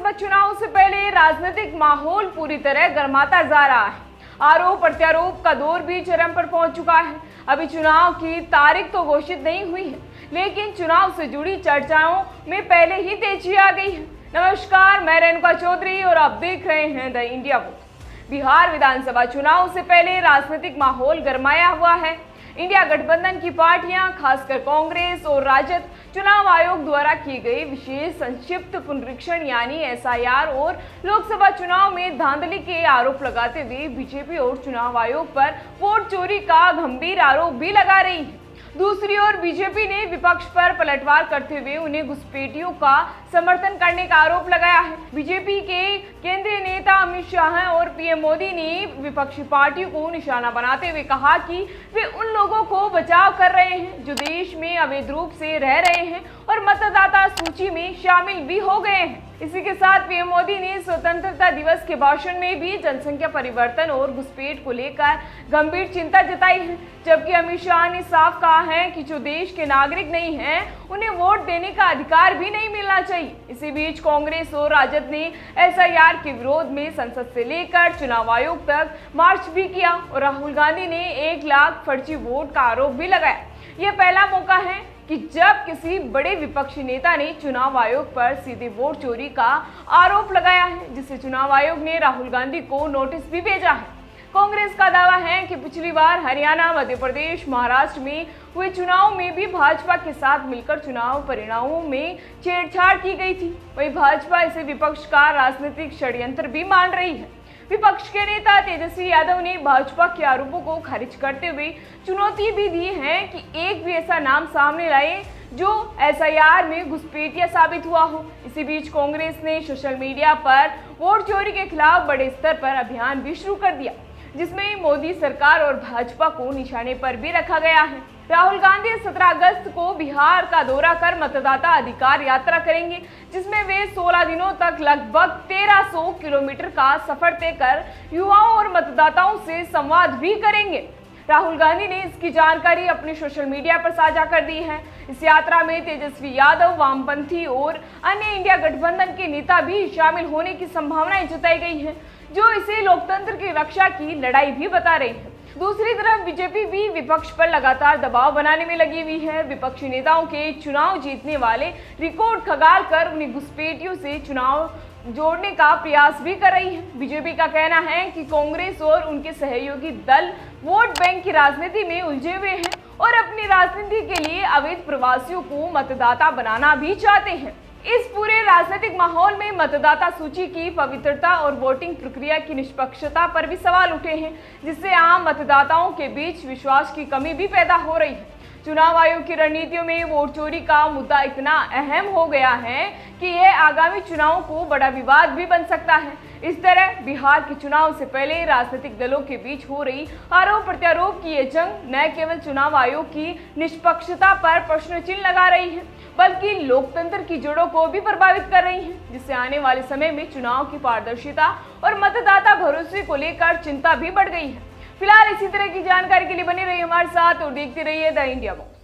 विधानसभा चुनाव से पहले राजनीतिक माहौल पूरी तरह गर्माता जा रहा है। आरोप प्रत्यारोप का दौर भी चरम पर पहुंच चुका है। अभी चुनाव की तारीख तो घोषित नहीं हुई है, लेकिन चुनाव से जुड़ी चर्चाओं में पहले ही तेजी आ गई है। नमस्कार, मैं रेणुका चौधरी और आप देख रहे हैं द इंडिया वोट। बिहार विधानसभा चुनाव से पहले राजनीतिक माहौल गरमाया हुआ है। इंडिया गठबंधन की पार्टियां, खासकर कांग्रेस और राजद, चुनाव आयोग द्वारा की गई विशेष संक्षिप्त पुनरीक्षण यानी एसआईआर और लोकसभा चुनाव में धांधली के आरोप लगाते हुए बीजेपी और चुनाव आयोग पर वोट चोरी का गंभीर आरोप भी लगा रही है। दूसरी ओर बीजेपी ने विपक्ष पर पलटवार करते हुए उन्हें घुसपैठियों का समर्थन करने का आरोप लगाया है। बीजेपी के केंद्रीय नेता अमित शाह और पीएम मोदी ने विपक्षी पार्टियों को निशाना बनाते हुए कहा कि वे उन लोगों को बचाव कर रहे हैं जो देश में अवैध रूप से रह रहे हैं और मतदाता सूची में शामिल भी हो गए हैं। इसी के साथ पीएम मोदी ने स्वतंत्रता दिवस के भाषण में भी जनसंख्या परिवर्तन और घुसपैठ को लेकर गंभीर चिंता जताई है, जबकि अमित शाह ने साफ कहा है कि जो देश के नागरिक नहीं हैं, उन्हें वोट देने का अधिकार भी नहीं मिलना चाहिए। इसी बीच कांग्रेस और राजद ने एसआईआर के विरोध में संसद से लेकर चुनाव आयोग तक मार्च भी किया और राहुल गांधी ने 1 लाख फर्जी वोट का आरोप भी लगाया। यह पहला मौका है कि जब किसी बड़े विपक्षी नेता ने चुनाव आयोग पर सीधे वोट चोरी का आरोप लगाया है, जिससे चुनाव आयोग ने राहुल गांधी को नोटिस भी भेजा है। कांग्रेस का दावा है कि पिछली बार हरियाणा, मध्य प्रदेश, महाराष्ट्र में हुए चुनाव में भी भाजपा के साथ मिलकर चुनाव परिणामों में छेड़छाड़ की गई थी। वहीं भाजपा इसे विपक्ष का राजनीतिक षड्यंत्र भी मान रही है। विपक्ष के नेता तेजस्वी यादव ने भाजपा के आरोपों को खारिज करते हुए चुनौती भी दी है कि एक भी ऐसा नाम सामने लाए जो एसआईआर में घुसपैठिया साबित हुआ हो। इसी बीच कांग्रेस ने सोशल मीडिया पर वोट चोरी के खिलाफ बड़े स्तर पर अभियान भी शुरू कर दिया, जिसमें मोदी सरकार और भाजपा को निशाने पर भी रखा गया है। राहुल गांधी 17 अगस्त को बिहार का दौरा कर मतदाता अधिकार यात्रा करेंगे, जिसमें वे 16 दिनों तक लगभग 1300 किलोमीटर का सफर तय कर युवाओं और मतदाताओं से संवाद भी करेंगे। राहुल गांधी ने इसकी जानकारी अपने सोशल मीडिया पर साझा कर दी है। इस यात्रा में तेजस्वी यादव, वामपंथी और अन्य इंडिया गठबंधन के नेता भी शामिल होने की संभावनाएं जताई गई हैं, जो इसे लोकतंत्र की रक्षा की लड़ाई भी बता रहे हैं। दूसरी तरफ बीजेपी भी विपक्ष पर लगातार दबाव बनाने में लगी हुई है। विपक्षी नेताओं के चुनाव जीतने वाले रिकॉर्ड खगाल कर उन्हें घुसपैठियों से चुनाव जोड़ने का प्रयास भी कर रही है। बीजेपी का कहना है कि कांग्रेस और उनके सहयोगी दल वोट बैंक की राजनीति में उलझे हुए हैं और अपनी राजनीति के लिए अवैध प्रवासियों को मतदाता बनाना भी चाहते हैं। इस पूरे राजनीतिक माहौल में मतदाता सूची की पवित्रता और वोटिंग प्रक्रिया की निष्पक्षता पर भी सवाल उठे हैं, जिससे आम मतदाताओं के बीच विश्वास की कमी भी पैदा हो रही है। चुनाव आयोग की रणनीतियों में वोट चोरी का मुद्दा इतना अहम हो गया है कि यह आगामी चुनाव को बड़ा विवाद भी बन सकता है। इस तरह बिहार के चुनाव से पहले राजनीतिक दलों के बीच हो रही आरोप प्रत्यारोप की ये जंग न केवल चुनाव आयोग की निष्पक्षता पर प्रश्न चिन्ह लगा रही है, बल्कि लोकतंत्र की जड़ों को भी प्रभावित कर रही है, जिससे आने वाले समय में चुनाव की पारदर्शिता और मतदाता भरोसे को लेकर चिंता भी बढ़ गई है। फिलहाल इसी तरह की जानकारी के लिए बने रहिए हमारे साथ और देखते रहिए द इंडिया वोट।